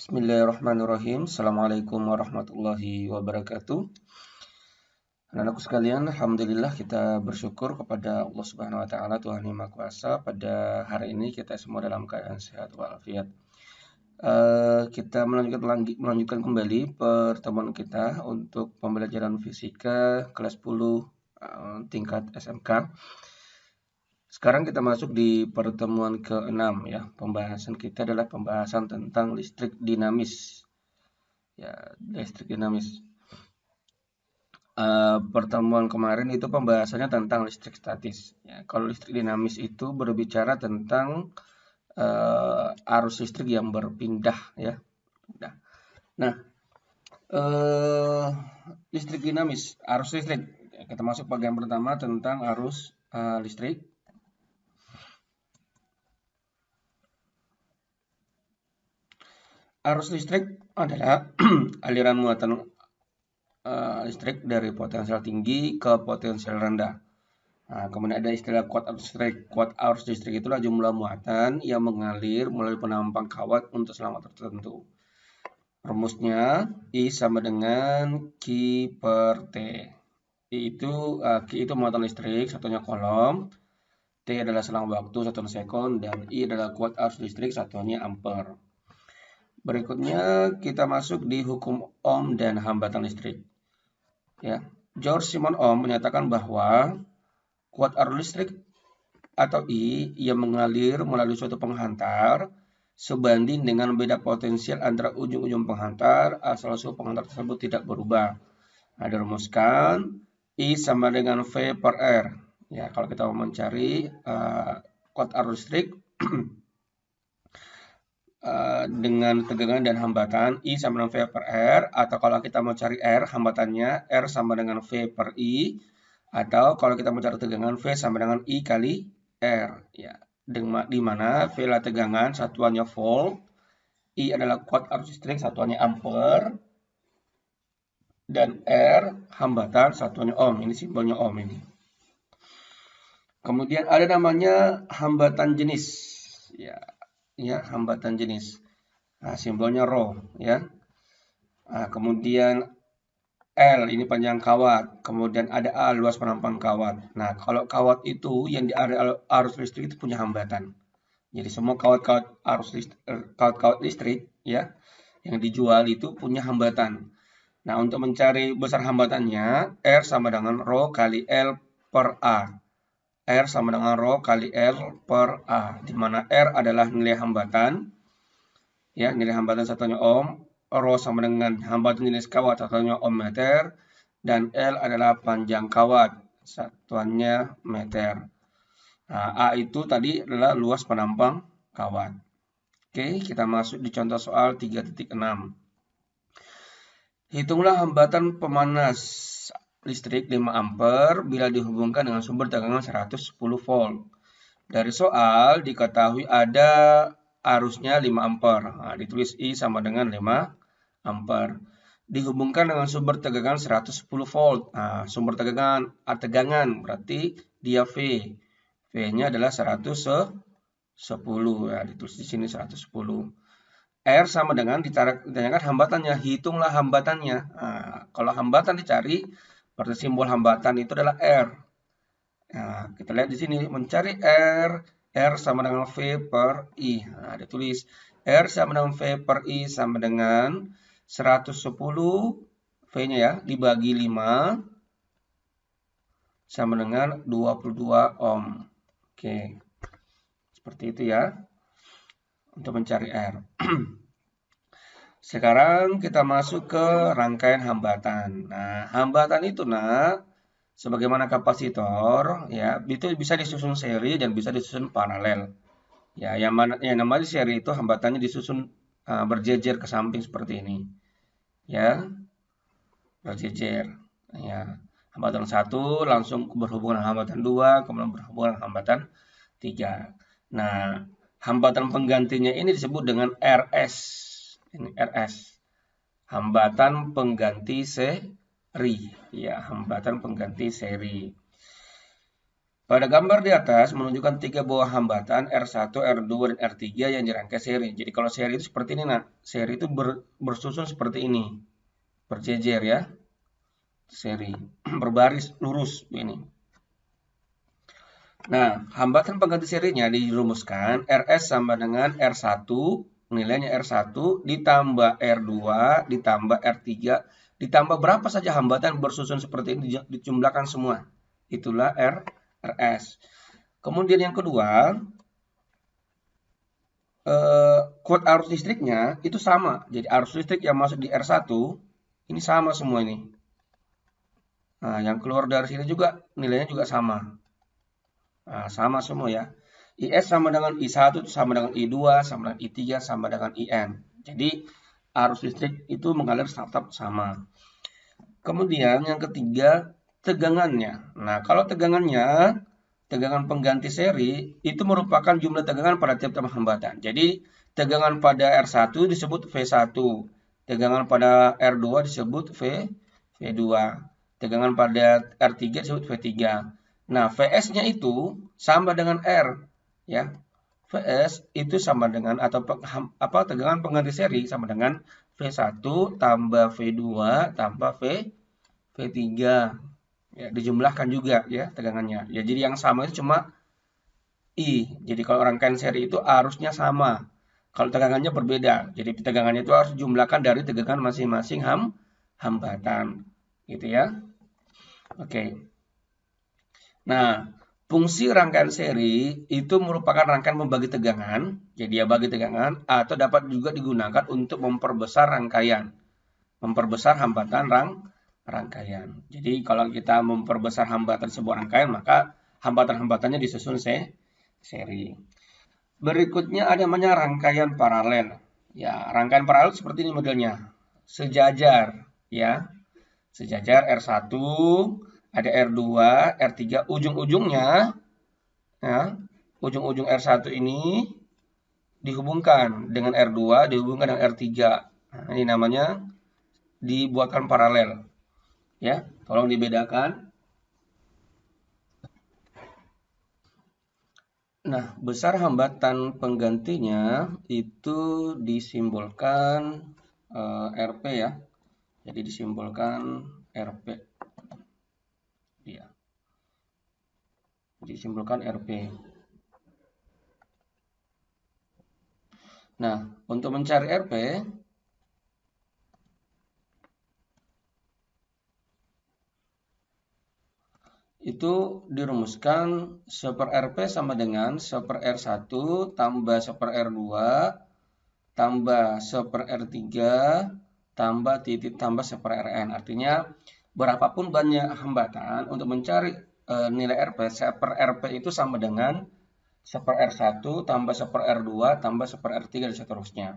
Bismillahirrahmanirrahim. Assalamualaikum warahmatullahi wabarakatuh. Anak-anakku sekalian, alhamdulillah kita bersyukur kepada Allah Subhanahu wa taala Tuhan Yang Maha Kuasa. Pada hari ini kita semua dalam keadaan sehat walafiat. Kita melanjutkan kembali pertemuan kita untuk pembelajaran fisika kelas 10 tingkat SMK. Sekarang kita masuk di pertemuan ke-6 ya. Pembahasan kita adalah pembahasan tentang listrik dinamis. Ya, listrik dinamis. Pertemuan kemarin itu pembahasannya tentang listrik statis. Ya, kalau listrik dinamis itu berbicara tentang arus listrik yang berpindah ya. Nah, listrik dinamis, arus listrik. Kita masuk bagian pertama tentang arus listrik. Arus listrik adalah aliran muatan listrik dari potensial tinggi ke potensial rendah. Nah, kemudian ada istilah kuat arus listrik. Kuat arus listrik itulah jumlah muatan yang mengalir melalai penampang kawat untuk selama tertentu. Rumusnya I sama dengan Q per T. Q itu muatan listrik, satunya kolom. T adalah selang waktu, satuan sekon, dan I adalah kuat arus listrik, satuannya ampere. Berikutnya kita masuk di hukum Ohm dan hambatan listrik. Ya, George Simon Ohm menyatakan bahwa kuat arus listrik atau I yang mengalir melalui suatu penghantar sebanding dengan beda potensial antara ujung-ujung penghantar asal-usul penghantar tersebut tidak berubah. Nah, dirumuskan I sama dengan V per R. Ya, kalau kita mau mencari kuat arus listrik dengan tegangan dan hambatan I sama dengan V per R, atau kalau kita mau cari R, hambatannya R sama dengan V per I, atau kalau kita mau cari tegangan V sama dengan I kali R. Ya, di mana V adalah tegangan, satuannya volt, I adalah kuat arus listrik, satuannya ampere, dan R hambatan, satuannya ohm. Ini simbolnya ohm ini. Kemudian ada namanya hambatan jenis. Ya, hambatan jenis. Nah, simbolnya rho ya. Nah, kemudian L ini panjang kawat, kemudian ada A luas penampang kawat. Nah, kalau kawat itu yang di area arus listrik itu punya hambatan. Jadi semua kawat-kawat listrik ya yang dijual itu punya hambatan. Nah, untuk mencari besar hambatannya, R sama dengan rho kali L per A. R sama dengan rho kali L per A, di mana R adalah nilai hambatan. Ya, nilai hambatan satunya ohm, rho sama dengan hambatan jenis kawat satunya ohm meter, dan L adalah panjang kawat satuannya meter. Nah, A itu tadi adalah luas penampang kawat. Oke, kita masuk di contoh soal 3.6. Hitunglah hambatan pemanas listrik 5 ampere bila dihubungkan dengan sumber tegangan 110 volt. Dari soal diketahui ada arusnya 5 ampere. Nah, ditulis I sama dengan 5 ampere. Dihubungkan dengan sumber tegangan 110 volt. Nah, sumber tegangan berarti dia V. V-nya adalah 110. Ya, ditulis di sini 110. R sama dengan ditanyakan hambatannya. Hitunglah hambatannya. Nah, kalau hambatan dicari, berarti simbol hambatan itu adalah R. Nah, kita lihat di sini mencari R sama dengan V per I. Nah, ditulis R sama dengan V per I sama dengan 110 V-nya ya dibagi 5 sama dengan 22 ohm. Oke. Seperti itu ya. Untuk mencari R. Sekarang kita masuk ke rangkaian hambatan. Nah, hambatan itu sebagaimana kapasitor ya, itu bisa disusun seri dan bisa disusun paralel. Ya, yang namanya seri itu hambatannya disusun berjejer ke samping seperti ini. Ya. Berjejer. Ya. Hambatan 1 langsung berhubungan dengan hambatan 2, kemudian berhubungan dengan hambatan 3. Nah, hambatan penggantinya ini disebut dengan RS. Ini RS. Hambatan pengganti seri. Ya, hambatan pengganti seri. Pada gambar di atas menunjukkan 3 buah hambatan R1, R2, dan R3 yang dirangkai seri. Jadi kalau seri itu seperti ini, nah. Seri itu bersusun seperti ini. Berjejer ya. Seri. Berbaris lurus ini. Nah, hambatan pengganti serinya dirumuskan RS sama dengan R1, nilainya R1 ditambah R2 ditambah R3 ditambah berapa saja hambatan bersusun seperti ini dijumlahkan semua. Itulah RS. Kemudian yang kedua, kuot arus listriknya itu sama. Jadi arus listrik yang masuk di R1 ini sama semua ini. Nah, yang keluar dari sini juga nilainya juga sama. Nah, sama semua ya. IS sama dengan I1 sama dengan I2 sama dengan I3 sama dengan IN. Jadi arus listrik itu mengalir tetap sama. Kemudian yang ketiga tegangannya. Nah, kalau tegangan pengganti seri itu merupakan jumlah tegangan pada tiap-tiap hambatan. Jadi tegangan pada R1 disebut V1, tegangan pada R2 disebut V2, tegangan pada R3 disebut V3. Nah, VS-nya itu sama dengan R, ya. VS itu sama dengan atau tegangan pengganti seri sama dengan V1 tambah V2 tambah V3. Ya, dijumlahkan juga ya tegangannya. Ya, jadi yang sama itu cuma I. Jadi kalau rangkaian seri itu arusnya sama. Kalau tegangannya berbeda. Jadi tegangannya itu harus dijumlahkan dari tegangan masing-masing hambatan. Gitu ya. Oke. Nah, fungsi rangkaian seri itu merupakan rangkaian membagi tegangan, jadi ya bagi tegangan, atau dapat juga digunakan untuk memperbesar rangkaian, memperbesar hambatan rangkaian. Jadi kalau kita memperbesar hambatan sebuah rangkaian, maka hambatan-hambatannya disusun seri. Berikutnya ada namanya rangkaian paralel. Ya, rangkaian paralel seperti ini modelnya. Sejajar, ya. Sejajar R1, ada R2, R3, ujung-ujungnya, ya, ujung-ujung R1 ini dihubungkan dengan R2, dihubungkan dengan R3. Nah, ini namanya dibuatkan paralel. Ya, tolong dibedakan. Nah, besar hambatan penggantinya itu disimbolkan RP ya. Jadi disimbolkan RP. Ya. Disimbolkan RP. Nah, untuk mencari RP, itu dirumuskan 1/RP sama dengan 1/R1 tambah 1/R2 tambah 1/R3 tambah titik tambah 1/Rn. Artinya berapapun banyak hambatan untuk mencari nilai RP, 1/RP itu sama dengan 1/R1 tambah 1/R2 tambah 1/R3 dan seterusnya.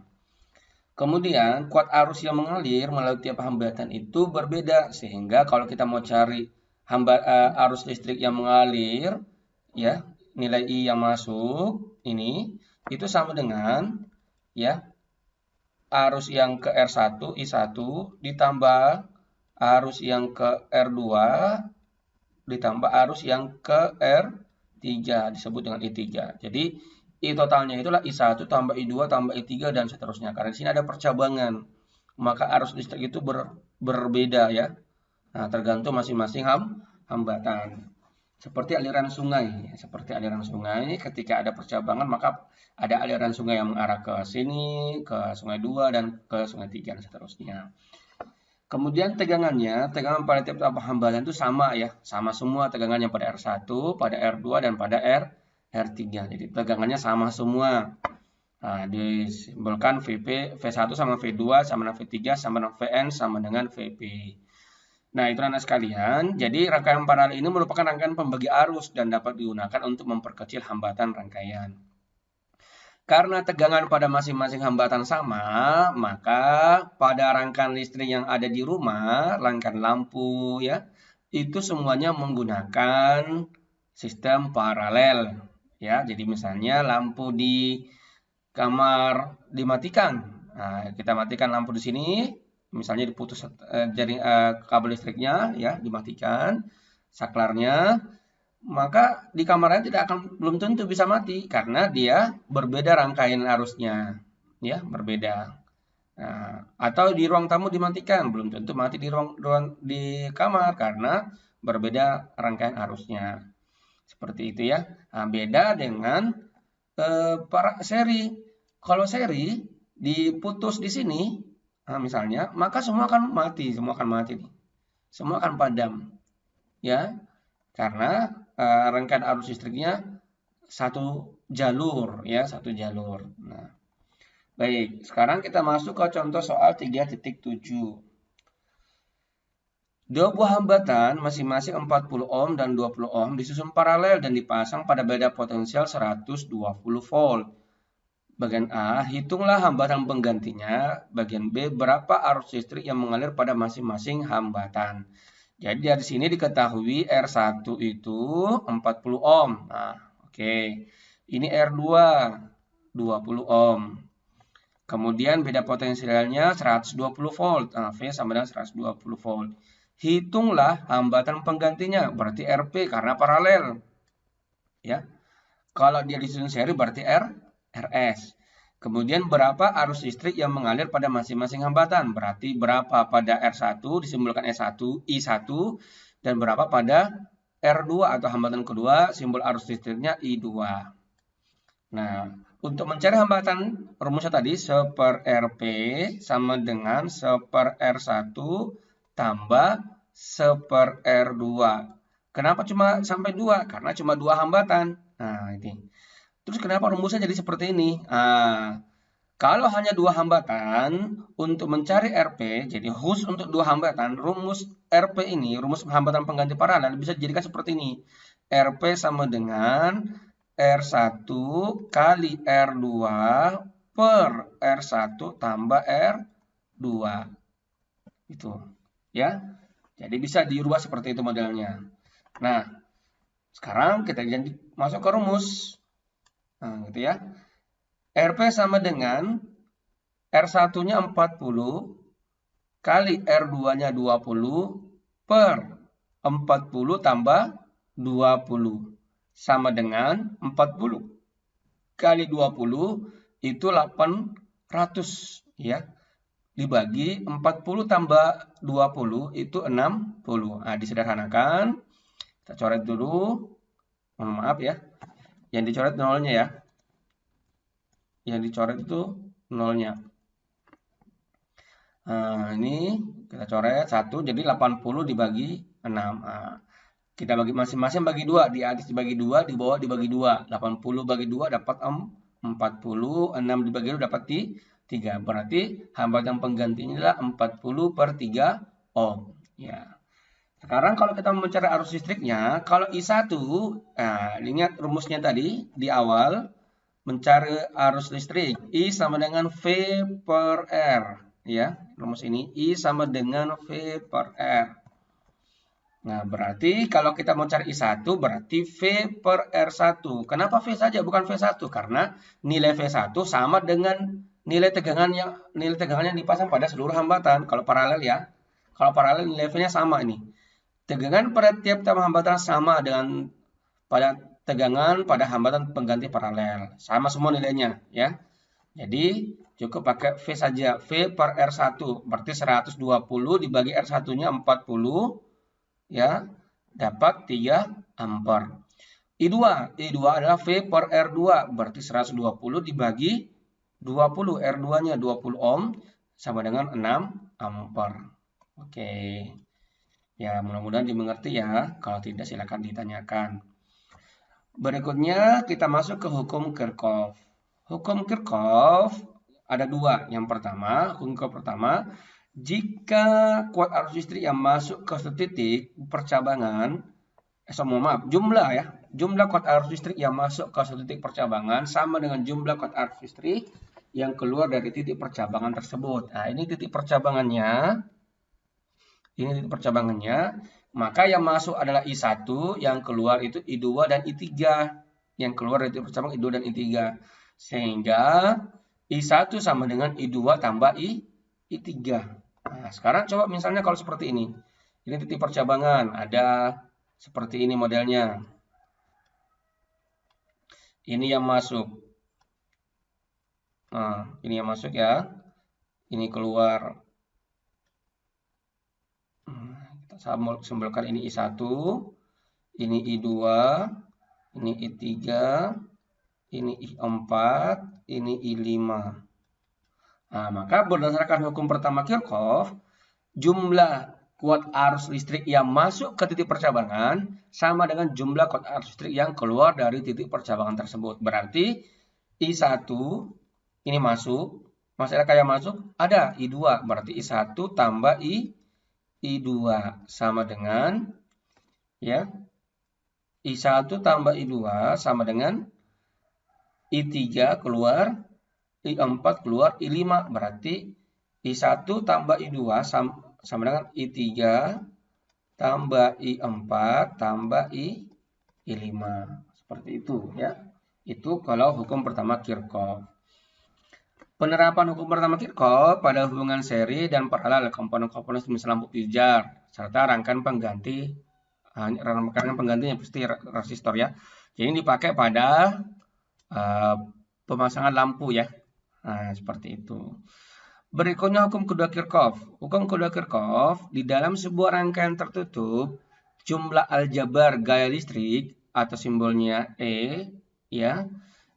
Kemudian kuat arus yang mengalir melalui tiap hambatan itu berbeda, sehingga kalau kita mau cari arus listrik yang mengalir, ya nilai I yang masuk ini itu sama dengan ya arus yang ke R1 I1 ditambah arus yang ke R2 ditambah arus yang ke R3 disebut dengan I3. Jadi I totalnya itulah I1 tambah I2 tambah I3 dan seterusnya. Karena di sini ada percabangan, maka arus listrik itu berbeda ya. Nah, tergantung masing-masing hambatan. Seperti aliran sungai. Seperti aliran sungai, ketika ada percabangan maka ada aliran sungai yang mengarah ke sini, ke sungai 2 dan ke sungai 3 dan seterusnya. Kemudian tegangan pada tiap hambatan itu sama ya, sama semua tegangannya pada R1, pada R2 dan pada R3. Jadi tegangannya sama semua. Nah, disimbolkan V1 sama V2 sama dengan V3 sama dengan Vn sama dengan Vp. Nah, itu anak sekalian. Jadi rangkaian paralel ini merupakan rangkaian pembagi arus dan dapat digunakan untuk memperkecil hambatan rangkaian. Karena tegangan pada masing-masing hambatan sama, maka pada rangkaian listrik yang ada di rumah, rangkaian lampu ya, itu semuanya menggunakan sistem paralel ya. Jadi misalnya lampu di kamar dimatikan. Nah, kita matikan lampu di sini, misalnya diputus kabel listriknya ya, dimatikan saklarnya. maka di kamar lain belum tentu bisa mati karena dia berbeda rangkaian arusnya, ya berbeda. Nah, atau di ruang tamu dimatikan, belum tentu mati di ruang di kamar karena berbeda rangkaian arusnya. Seperti itu ya. Nah, beda dengan para seri. Kalau seri diputus di sini, nah misalnya, maka semua akan mati nih. Semua akan padam. Ya, karena rangkaian arus listriknya satu jalur ya, satu jalur. Nah, baik, sekarang kita masuk ke contoh soal 3.7. Dua buah hambatan masing-masing 40 ohm dan 20 ohm disusun paralel dan dipasang pada beda potensial 120 volt. Bagian A, hitunglah hambatan penggantinya. Bagian B, berapa arus listrik yang mengalir pada masing-masing hambatan. Jadi dari sini diketahui R1 itu 40 ohm. Nah, oke. Ini R2 20 ohm. Kemudian beda potensialnya 120 volt. Nah, V sama dengan 120 volt. Hitunglah hambatan penggantinya, berarti RP karena paralel. Ya. Kalau dia disusun seri berarti RS. Kemudian berapa arus listrik yang mengalir pada masing-masing hambatan? Berarti berapa pada R1 disimbolkan S1, I1 dan berapa pada R2 atau hambatan kedua simbol arus listriknya I2. Nah, untuk mencari hambatan rumusnya tadi 1/RP sama dengan 1/R1 tambah 1/R2. Kenapa cuma sampai 2? Karena cuma 2 hambatan. Nah, ini. Terus kenapa rumusnya jadi seperti ini? Nah, kalau hanya 2 hambatan, untuk mencari RP, jadi khusus untuk 2 hambatan, rumus RP ini, rumus hambatan pengganti paralel, bisa dijadikan seperti ini. RP sama dengan R1 kali R2 per R1 tambah R2. Itu. Ya. Jadi bisa dirubah seperti itu modelnya. Nah, sekarang kita masuk ke rumus. Nah, gitu ya. RP sama dengan R1-nya 40 kali R2-nya 20 per 40 tambah 20 sama dengan 40 kali 20 itu 800 ya. Dibagi 40 tambah 20 itu 60. Nah, disederhanakan. Kita coret dulu. Mohon maaf ya. Yang dicoret nolnya ya. Yang dicoret itu nolnya. Nah, ini kita coret 1, jadi 80 dibagi 6. Nah, kita bagi masing-masing bagi 2. Di atas dibagi 2, di bawah dibagi 2. 80 bagi 2 dapat 40. 6 dibagi 2 dapat 3. Berarti hambatan penggantinya adalah 40 per 3 ohm. Ya. Sekarang kalau kita mencari arus listriknya, kalau I1, nah, ingat rumusnya tadi di awal. Mencari arus listrik, I sama dengan V per R. Ya, rumus ini, I sama dengan V per R. Nah, berarti kalau kita mau cari I1, berarti V per R1. Kenapa V saja, bukan V1? Karena nilai V1 sama dengan nilai tegangan yang dipasang pada seluruh hambatan. Kalau paralel ya. Kalau paralel nilai V-nya sama ini. Tegangan pada tiap-tiap hambatan sama dengan pada tegangan pada hambatan pengganti paralel. Sama semua nilainya ya. Jadi cukup pakai V saja. V per R1 berarti 120 dibagi R1-nya 40 ya, dapat 3 ampere. I2 adalah V per R2 berarti 120 dibagi 20, R2-nya 20 ohm sama dengan 6 ampere. Oke. Ya, mudah-mudahan dimengerti ya. Kalau tidak silakan ditanyakan. Berikutnya kita masuk ke hukum Kirchhoff. Hukum Kirchhoff ada 2. Yang pertama, hukum Kirchhoff pertama, jika kuat arus listrik yang masuk ke satu titik percabangan, jumlah kuat arus listrik yang masuk ke satu titik percabangan sama dengan jumlah kuat arus listrik yang keluar dari titik percabangan tersebut. Nah, ini titik percabangannya. Maka yang masuk adalah I1, yang keluar itu I2 dan I3. Yang keluar dari percabangan I2 dan I3. Sehingga I1 sama dengan I2 tambah I3. Nah, sekarang coba misalnya kalau seperti ini. Ini titik percabangan, ada seperti ini modelnya. Ini yang masuk. Nah, ini yang masuk ya. Ini keluar. Kita simbolkan ini I1, ini I2, ini I3, ini I4, ini I5. Nah, maka berdasarkan hukum pertama Kirchhoff, jumlah kuat arus listrik yang masuk ke titik percabangan sama dengan jumlah kuat arus listrik yang keluar dari titik percabangan tersebut. Berarti I1 ini masuk, masih ada kayak masuk? Ada I2, berarti I1 tambah I2 sama dengan ya I1 tambah I2 sama dengan I3 keluar, I4 keluar, I5 berarti I1 tambah I2 sama dengan I3 tambah I4 tambah I5. Seperti itu ya. Itu kalau hukum pertama Kirchhoff. Penerapan hukum pertama Kirchhoff pada hubungan seri dan paralel komponen-komponen semisal lampu pijar serta rangkaian pengganti. Rangkaian penggantinya pasti resistor ya. Jadi ini dipakai pada pemasangan lampu ya. Nah, seperti itu. Berikutnya hukum kedua Kirchhoff. Hukum kedua Kirchhoff, di dalam sebuah rangkaian tertutup, jumlah aljabar gaya listrik atau simbolnya E ya,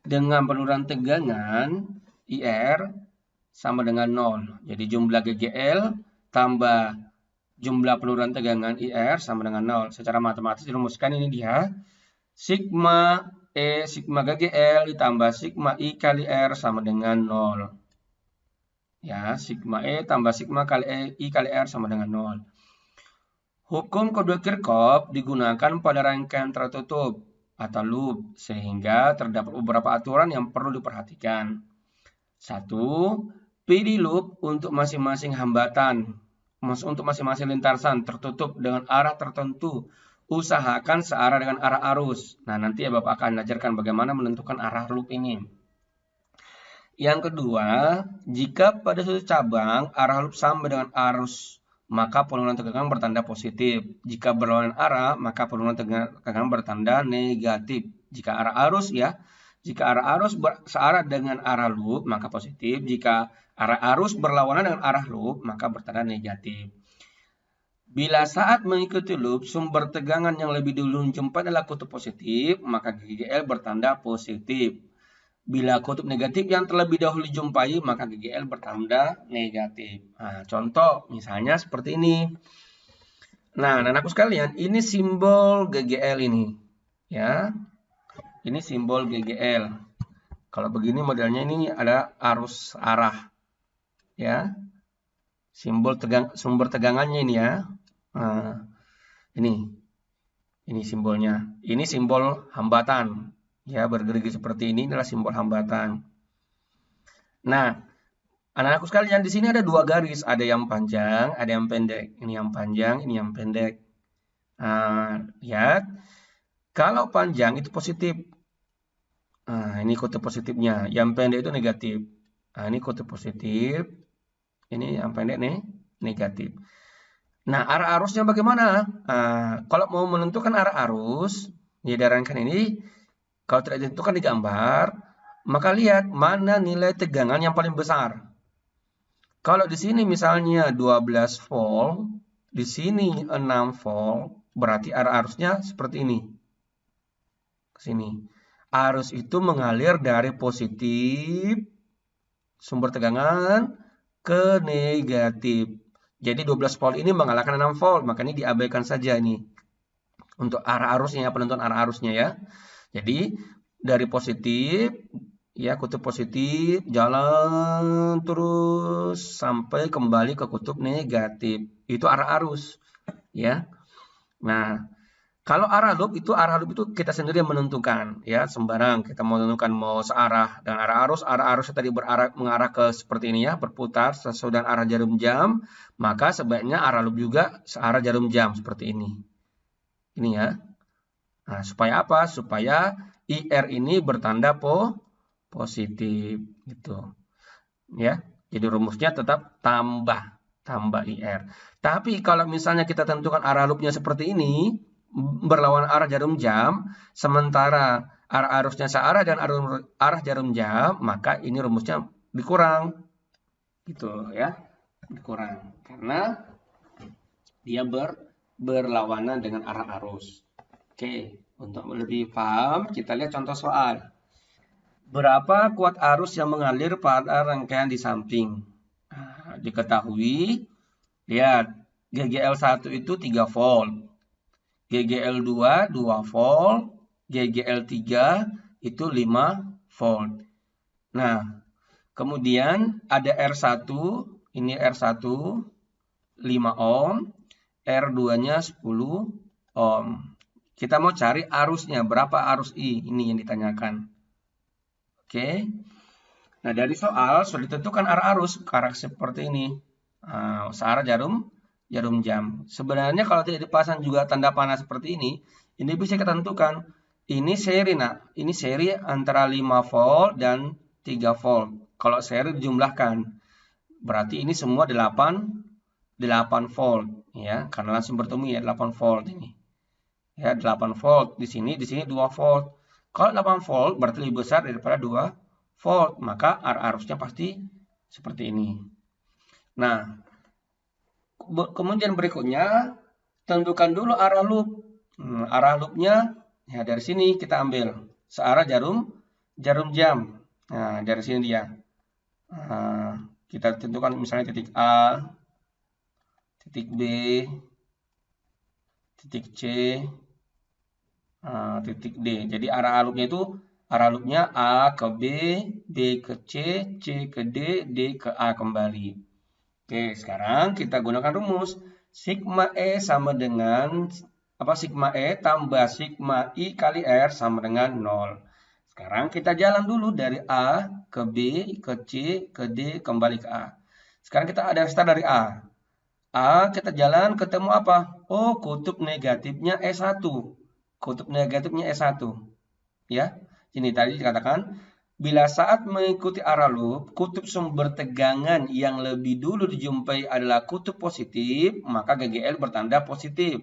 dengan penurunan tegangan IR sama dengan 0. Jadi jumlah GGL tambah jumlah penurunan tegangan IR sama dengan 0. Secara matematis dirumuskan ini dia. Sigma E sigma GGL ditambah sigma I kali R sama dengan 0. Ya, sigma E tambah sigma kali I kali R sama dengan 0. Hukum kedua Kirchhoff digunakan pada rangkaian tertutup atau loop, sehingga terdapat beberapa aturan yang perlu diperhatikan. 1. PD loop untuk masing-masing hambatan, untuk masing-masing lintasan tertutup dengan arah tertentu. Usahakan searah dengan arah arus. Nah, nanti ya Bapak akan ajarkan bagaimana menentukan arah loop ini. Yang kedua, jika pada suatu cabang arah loop sama dengan arus, maka penurunan tegangan bertanda positif. Jika berlawanan arah, maka penurunan tegangan bertanda negatif. Jika arah arus ya, jika arah arus searah dengan arah loop, maka positif. Jika arah arus berlawanan dengan arah loop, maka bertanda negatif. Bila saat mengikuti loop, sumber tegangan yang lebih dulu dijumpai adalah kutub positif, maka GGL bertanda positif. Bila kutub negatif yang terlebih dahulu dijumpai, maka GGL bertanda negatif. Nah, contoh misalnya seperti ini. Nah, anakku sekalian, ini simbol GGL ini. Ya, ini simbol GGL. Kalau begini modelnya ini ada arus arah. Ya, sumber tegangannya ini ya. Nah, ini simbolnya. Ini simbol hambatan. Ya, bergerigi seperti ini adalah simbol hambatan. Nah, anak-anakku sekalian, di sini ada dua garis, ada yang panjang, ada yang pendek. Ini yang panjang, ini yang pendek. Nah, lihat. Kalau panjang itu positif. Nah, ini kutub positifnya. Yang pendek itu negatif. Nah, ini kutub positif. Ini yang pendek nih, negatif. Nah, arah arusnya bagaimana? Nah, kalau mau menentukan arah arus, ya darahkan ini, kalau tidak ditentukan di gambar, maka lihat mana nilai tegangan yang paling besar. Kalau di sini misalnya 12 volt, di sini 6 volt, berarti arah arusnya seperti ini. Ke sini. Arus itu mengalir dari positif sumber tegangan ke negatif. Jadi 12 volt ini mengalahkan 6 volt, makanya diabaikan saja ini. Untuk arah arusnya, penentuan arah arusnya ya. Jadi dari positif, ya kutub positif, jalan terus sampai kembali ke kutub negatif. Itu arah arus, ya. Nah, kalau arah loop itu kita sendiri yang menentukan, ya sembarang kita mau menentukan mau searah dengan arah arus tadi mengarah ke seperti ini ya, berputar sesuai dengan arah jarum jam, maka sebaiknya arah loop juga searah jarum jam seperti ini. Ini ya. Nah, supaya apa? Supaya IR ini bertanda positif gitu. Ya. Jadi rumusnya tetap tambah IR. Tapi kalau misalnya kita tentukan arah loopnya seperti ini, berlawan arah jarum jam, sementara arah arusnya searah dan arah jarum jam, maka ini rumusnya dikurang. Gitu ya, dikurang. Karena dia berlawanan dengan arah arus. Oke, untuk lebih paham, kita lihat contoh soal. Berapa kuat arus yang mengalir pada rangkaian di samping? Nah, diketahui, lihat, GGL1 itu 3 volt. GGL2 2 volt, GGL3 itu 5 volt. Nah, kemudian ada R1, ini R1 5 ohm, R2-nya 10 ohm. Kita mau cari arusnya, berapa arus I, ini yang ditanyakan. Oke. Nah, dari soal sudah ditentukan arah arus, karakter seperti ini. Nah, searah jarum jam. Sebenarnya kalau tidak dipasang juga tanda panah seperti ini bisa kita tentukan. Ini seri, nah, ini seri antara 5 volt dan 3 volt. Kalau seri dijumlahkan, berarti ini semua 8 volt, ya, karena langsung bertemu ya 8 volt ini. Ya, 8 volt di sini 2 volt. Kalau 8 volt berarti lebih besar daripada 2 volt, maka arah arusnya pasti seperti ini. Nah, kemudian berikutnya, tentukan dulu arah loop. Arah loopnya, ya dari sini kita ambil. Searah jarum jam. Nah, dari sini dia. Kita tentukan misalnya titik A, titik B, titik C, titik D. Jadi arah loopnya A ke B, B ke C, C ke D, D ke A kembali. Oke, sekarang kita gunakan rumus. Sigma E sama dengan, sigma E tambah sigma I kali R sama dengan 0. Sekarang kita jalan dulu dari A ke B, ke C, ke D, kembali ke A. Sekarang kita ada start dari A. A kita jalan ketemu apa? Oh, kutub negatifnya E1. Kutub negatifnya E1. Ya, ini tadi dikatakan, bila saat mengikuti arah loop, kutub sumber tegangan yang lebih dulu dijumpai adalah kutub positif, maka GGL bertanda positif.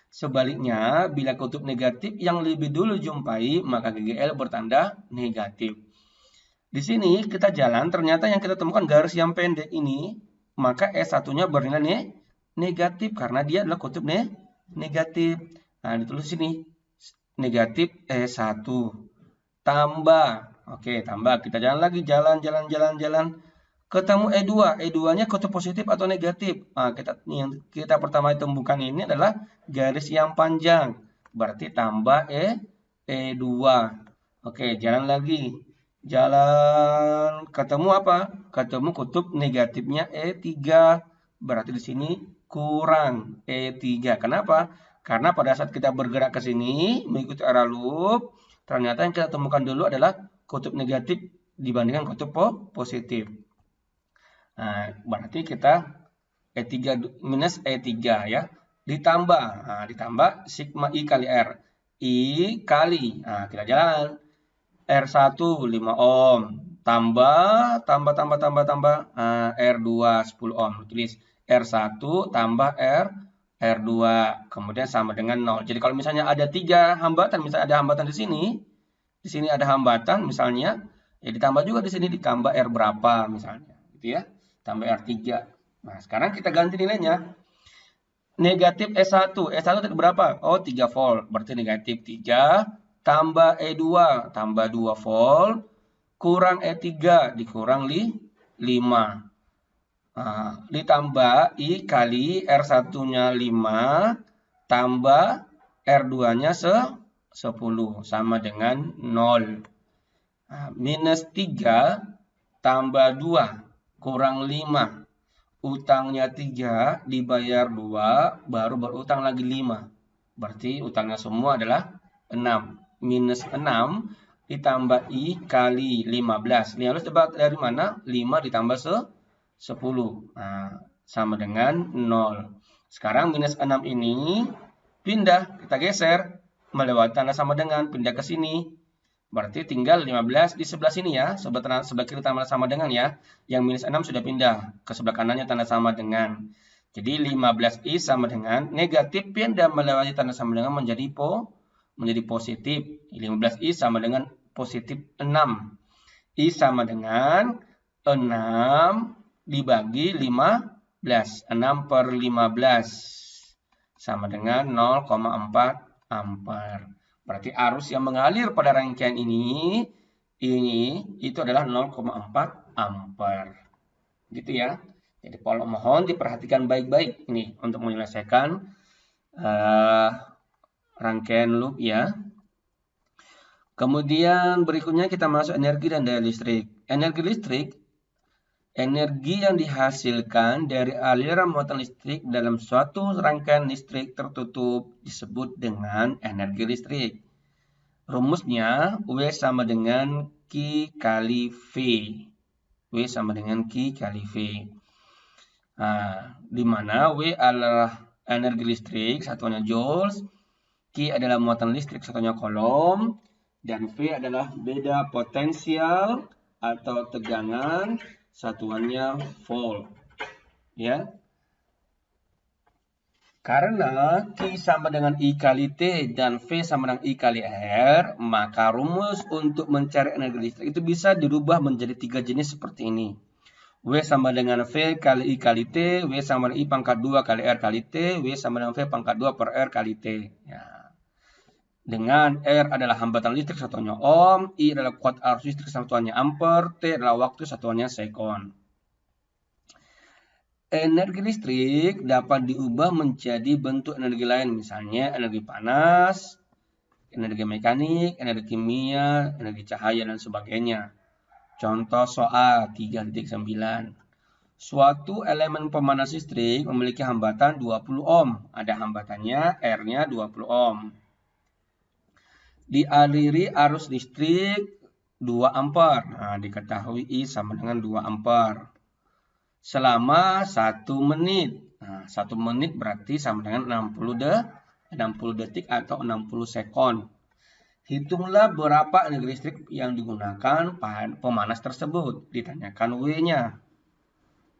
Sebaliknya, bila kutub negatif yang lebih dulu dijumpai, maka GGL bertanda negatif. Di sini kita jalan, ternyata yang kita temukan garis yang pendek ini, maka E1-nya bernilai negatif, karena dia adalah kutub negatif. Nah, ditulis sini, negatif E1. Tambah. Oke, tambah. Kita jalan lagi, jalan. Ketemu E2. E2-nya kutub positif atau negatif? Nah, yang kita pertama temukan ini adalah garis yang panjang. Berarti tambah E2. Oke, jalan lagi. Jalan, ketemu apa? Ketemu kutub negatifnya E3. Berarti di sini kurang E3. Kenapa? Karena pada saat kita bergerak ke sini, mengikuti arah loop, ternyata yang kita temukan dulu adalah kutub negatif dibandingkan kutub positif. Nah, berarti kita E3 minus E3 ya. Ditambah sigma I kali R. I kali, kita jalan. R1 5 ohm. Tambah. R2 10 ohm. Tulis R1 tambah R2. Kemudian sama dengan 0. Jadi kalau misalnya ada 3 hambatan, misalnya ada hambatan di sini ada hambatan misalnya, ya ditambah juga di sini, ditambah R berapa misalnya, gitu ya. Tambah R3. Nah, sekarang kita ganti nilainya. Negatif E1 itu berapa? Oh, 3 volt. Berarti negatif 3 tambah E2 tambah 2 volt kurang E3 dikurang 5. Nah, ditambah I kali R1-nya 5 tambah R2-nya 10 sama dengan 0. Nah, minus 3 tambah 2 kurang 5. Utangnya 3 dibayar 2, baru berutang lagi 5. Berarti utangnya semua adalah 6. Minus 6 ditambah I kali 15. 15 dapat dari mana? 5 ditambah 10. Nah, sama dengan 0. Sekarang minus 6 ini pindah, kita geser. Melewati tanda sama dengan, pindah ke sini. Berarti tinggal 15 di sebelah sini ya. Sebelah kiri tanda sama dengan ya. Yang minus 6 sudah pindah. Ke sebelah kanannya tanda sama dengan. Jadi 15I sama dengan negatif pindah melewati tanda sama dengan menjadi positif. 15I sama dengan positif 6. I sama dengan 6 dibagi 15. 6 per 15 sama dengan 0,4 ampere. Berarti arus yang mengalir pada rangkaian ini itu adalah 0,4 ampere. Gitu ya. Jadi mohon diperhatikan baik-baik ini untuk menyelesaikan rangkaian loop ya. Kemudian berikutnya kita masuk energi dan daya listrik. Energi yang dihasilkan dari aliran muatan listrik dalam suatu rangkaian listrik tertutup disebut dengan energi listrik. Rumusnya W sama dengan Q kali V. W sama dengan Q kali V. Nah, di mana W adalah energi listrik, satuannya joules, Q adalah muatan listrik, satuannya coulomb, dan V adalah beda potensial atau tegangan, satuannya volt. Ya. Karena Q sama dengan I kali T dan V sama dengan I kali R, maka rumus untuk mencari energi listrik itu bisa dirubah menjadi 3 jenis seperti ini. W sama dengan V kali I kali T, W sama dengan I pangkat 2 kali R kali T, W sama dengan V pangkat 2 per R kali T. Ya. Dengan R adalah hambatan listrik, satuannya ohm, I adalah kuat arus listrik, satuannya ampere, T adalah waktu, satuannya sekon. Energi listrik dapat diubah menjadi bentuk energi lain, misalnya energi panas, energi mekanik, energi kimia, energi cahaya, dan sebagainya. Contoh soal 3.9. Suatu elemen pemanas listrik memiliki hambatan 20 ohm. Ada hambatannya, R-nya 20 ohm. Dialiri arus listrik 2 ampere. Nah, diketahui I sama dengan 2 ampere. Selama 1 menit. Nah, 1 menit berarti sama dengan 60 detik atau 60 sekon. Hitunglah berapa energi listrik yang digunakan pemanas tersebut. Ditanyakan W-nya.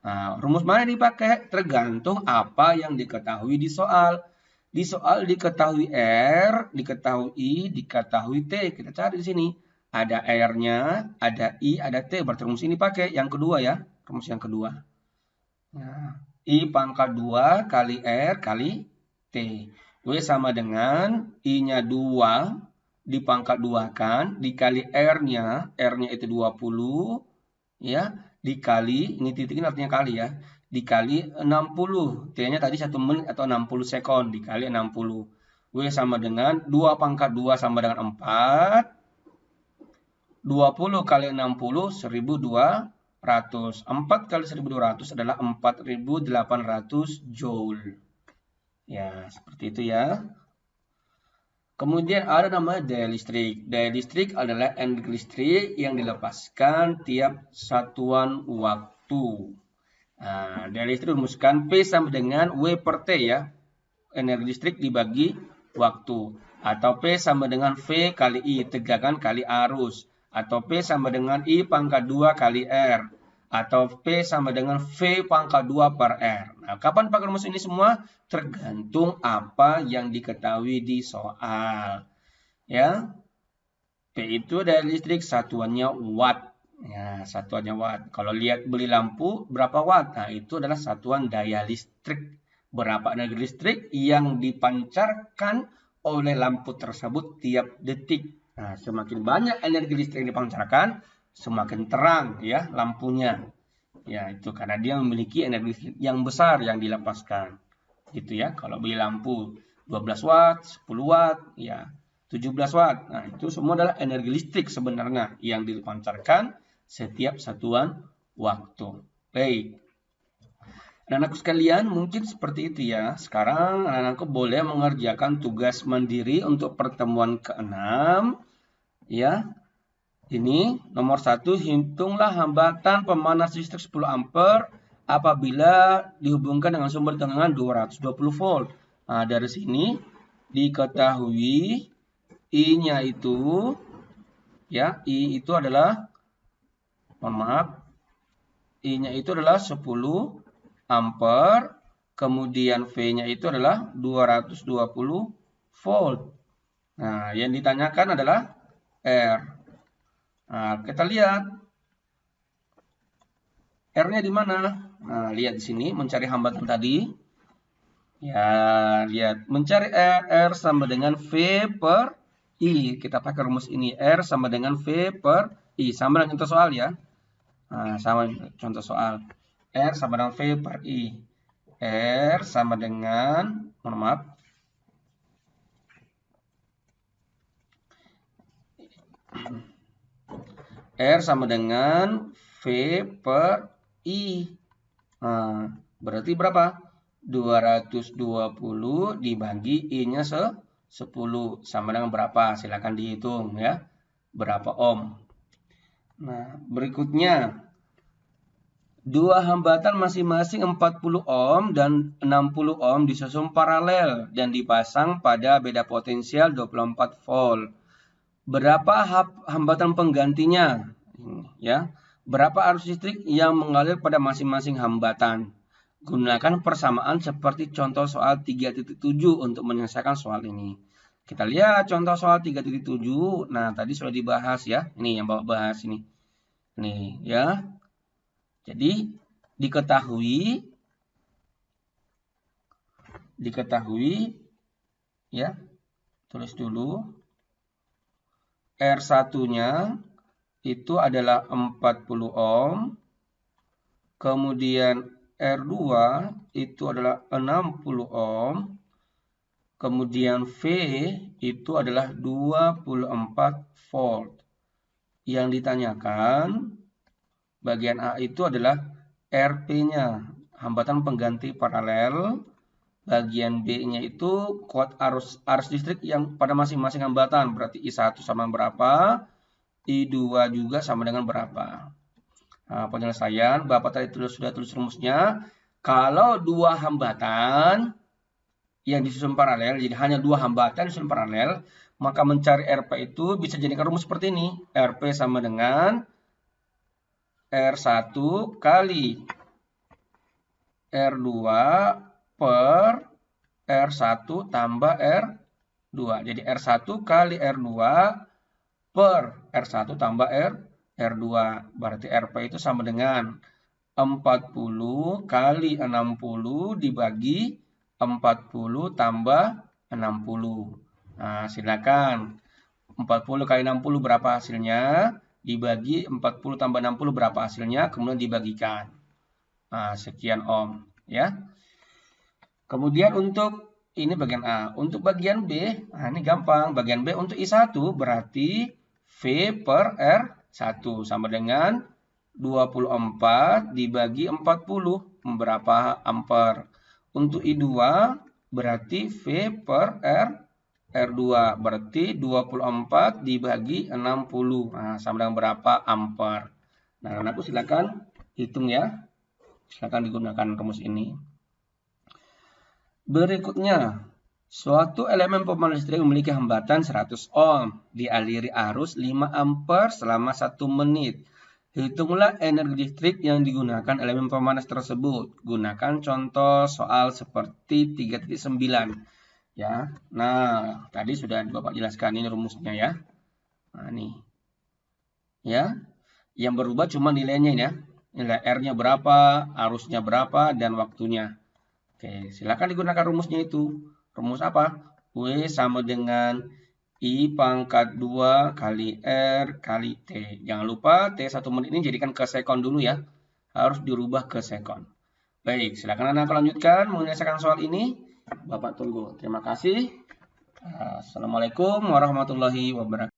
Nah, rumus mana dipakai? Tergantung apa yang diketahui di soal. Di soal diketahui R, diketahui I, diketahui T. Kita cari di sini. Ada R-nya, ada I, ada T. Berarti rumus ini pakai yang kedua ya. Rumus yang kedua. Nah, I pangkat 2 kali R kali T. W sama dengan I-nya 2 dipangkat 2 kan, dikali R-nya, R-nya itu 20, ya, dikali, ini titik ini artinya kali ya, dikali 60, T-nya tadi 1 menit atau 60 sekon, dikali 60. W sama dengan 2 pangkat 2 sama dengan 4, 20 kali 60, 1.200. 4 kali 1.200 adalah 4.800 joule. Ya, seperti itu ya. Kemudian ada namanya daya listrik. Daya listrik adalah energi listrik yang dilepaskan tiap satuan waktu. Nah, daya listrik rumuskan P sama dengan W per T ya. Energi listrik dibagi waktu. Atau P sama dengan V kali I, tegangan kali arus. Atau P sama dengan I pangkat 2 kali R. Atau P sama dengan V pangkat 2 per R. Nah, kapan pakai rumus ini semua? Tergantung apa yang diketahui di soal. Ya. P itu daya listrik, satuannya watt. Ya, satuannya watt. Kalau lihat beli lampu, berapa watt? Nah, itu adalah satuan daya listrik. Berapa energi listrik yang dipancarkan oleh lampu tersebut tiap detik. Nah, semakin banyak energi listrik yang dipancarkan, semakin terang ya lampunya. Ya, itu karena dia memiliki energi listrik yang besar yang dilepaskan. Gitu ya. Kalau beli lampu 12 watt, 10 watt, ya 17 watt. Nah, itu semua adalah energi listrik sebenarnya yang dipancarkan setiap satuan waktu. Baik. Anak-anakku sekalian, mungkin seperti itu ya. Sekarang anak-anakku boleh mengerjakan tugas mandiri untuk pertemuan ke-6. Ya, ini nomor 1, hitunglah hambatan pemanas listrik 10 ampere apabila dihubungkan dengan sumber tegangan 220 volt. Nah, dari sini diketahui I-nya itu, ya, I itu adalah, mohon maaf, I-nya itu adalah 10 ampere kemudian V-nya itu adalah 220 volt. Nah, yang ditanyakan adalah R. Nah, kita lihat R-nya di mana? Nah, lihat di sini mencari hambatan tadi. Ya, lihat mencari R sama dengan V per I. Kita pakai rumus ini, R sama dengan V per I. Sama dengan contoh soal ya. Nah, sama contoh soal. R sama dengan V per I. R sama dengan, mohon maaf, R sama dengan V per I. Nah, berarti berapa? 220 dibagi I-nya 10. Sama dengan berapa? Silakan dihitung ya. Berapa ohm. Nah, berikutnya. Dua hambatan masing-masing 40 ohm dan 60 ohm disusun paralel dan dipasang pada beda potensial 24 volt. Berapa hambatan penggantinya? Ya. Berapa arus listrik yang mengalir pada masing-masing hambatan? Gunakan persamaan seperti contoh soal 3.7 untuk menyelesaikan soal ini. Kita lihat contoh soal 3.7. Nah, tadi sudah dibahas ya. Ini yang bawa bahas ini. Nih, ya. Jadi, diketahui ya. Tulis dulu. R1-nya itu adalah 40 ohm. Kemudian R2 itu adalah 60 ohm. Kemudian V itu adalah 24 volt. Yang ditanyakan bagian A itu adalah RP-nya, hambatan pengganti paralel. Bagian B-nya itu kuat arus listrik yang pada masing-masing hambatan. Berarti I1 sama berapa, I2 juga sama dengan berapa. Nah, penyelesaian, Bapak tadi sudah tulis rumusnya. Kalau dua hambatan yang disusun paralel, jadi hanya dua hambatan disusun paralel, maka mencari RP itu bisa jadikan rumus seperti ini. RP sama dengan R1 kali R2 per R1 tambah R2. Jadi R1 kali R2 per R1 tambah R2. Berarti RP itu sama dengan 40 kali 60 dibagi 40 tambah 60. Nah, silakan. 40 kali 60 berapa hasilnya? Dibagi 40 tambah 60 berapa hasilnya? Kemudian dibagikan. Nah, sekian ohm. Ya. Kemudian untuk ini bagian A. Untuk bagian B, nah ini gampang. Bagian B untuk I1 berarti V per R1 sama dengan 24 dibagi 40. Berapa ampere. Untuk I2 berarti V per R2 berarti 24 dibagi 60. Nah, sama dengan berapa ampere. Nah, anakku silakan hitung ya. Silakan digunakan rumus ini. Berikutnya, suatu elemen pemandu listrik memiliki hambatan 100 ohm, dialiri arus 5 ampere selama 1 menit. Hitunglah energi listrik yang digunakan elemen pemanas tersebut. Gunakan contoh soal seperti 3.9. Ya. Nah, tadi sudah Bapak jelaskan ini rumusnya ya. Nah, ini. Ya. Yang berubah cuma nilainya ya. Nilai R-nya berapa, arusnya berapa, dan waktunya. Oke, silakan digunakan rumusnya itu. Rumus apa? W sama dengan I pangkat 2 kali R kali T. Jangan lupa T 1 menit ini jadikan ke sekon dulu ya. Harus dirubah ke sekon. Baik, silakan Anda lanjutkan menyelesaikan soal ini. Bapak tunggu. Terima kasih. Assalamualaikum warahmatullahi wabarakatuh.